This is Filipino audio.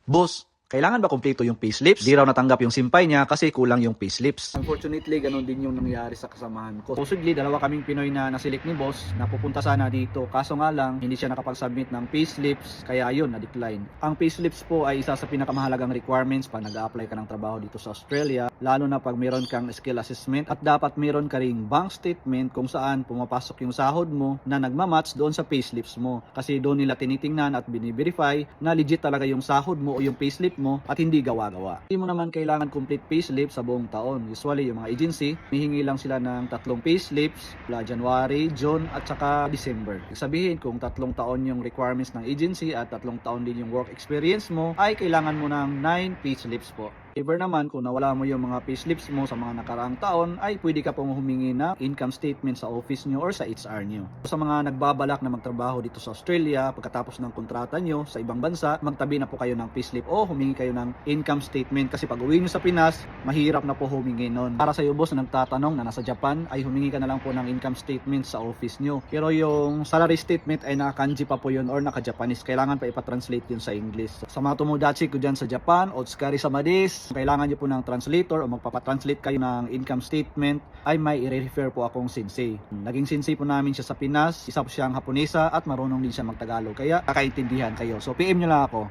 Boss, kailangan ba kumpleto yung payslips? Di raw natanggap yung simpay niya kasi kulang yung payslips. Unfortunately, ganun din yung nangyari sa kasamahan ko. Supposedly, dalawa kaming Pinoy na nasilik ni boss na pupunta sana dito. Kaso nga lang, hindi siya nakapag-submit ng payslips, kaya yun, na-decline. Ang payslips po ay isa sa pinakamahalagang requirements pag nag-a-apply ka ng trabaho dito sa Australia, lalo na pag meron kang skill assessment at dapat meron ka ring bank statement kung saan pumapasok yung sahod mo na nagmamatch doon sa payslips mo. Kasi doon nila tinitingnan at bini-verify na legit talaga yung sahod mo o yung payslip mo at hindi gawa-gawa. Hindi mo naman kailangan complete payslip sa buong taon. Usually, yung mga agency, hihingi lang sila ng 3 payslips mula January, June, at saka December. Sabihin, kung 3 taon yung requirements ng agency at 3 taon din yung work experience mo, ay kailangan mo ng 9 payslips po. Ever naman, kung nawala mo yung mga payslips mo sa mga nakaraang taon, ay pwede ka pong humingi ng income statement sa office nyo or sa HR nyo. Sa mga nagbabalak na magtrabaho dito sa Australia, pagkatapos ng kontrata nyo sa ibang bansa, magtabi na po kayo ng payslip o humingi kayo ng income statement kasi pag uwi nyo sa Pinas, mahirap na po humingi nun. Para sa iyo boss na nagtatanong na nasa Japan, ay humingi ka na lang po ng income statement sa office nyo. Pero yung salary statement ay naka-kanji pa po yun or naka-Japanese. Kailangan pa ipatranslate yun sa English. Sa mga tomodachi ko dyan sa Japan, Otskari Samadis, kailangan nyo po ng translator o magpapatranslate kayo ng income statement, ay may i-refer po akong sensei. Naging sensei po namin siya sa Pinas, isa po siyang Haponesa at marunong din siya magtagalog, kaya kakaintindihan kayo. So PM nyo lang ako.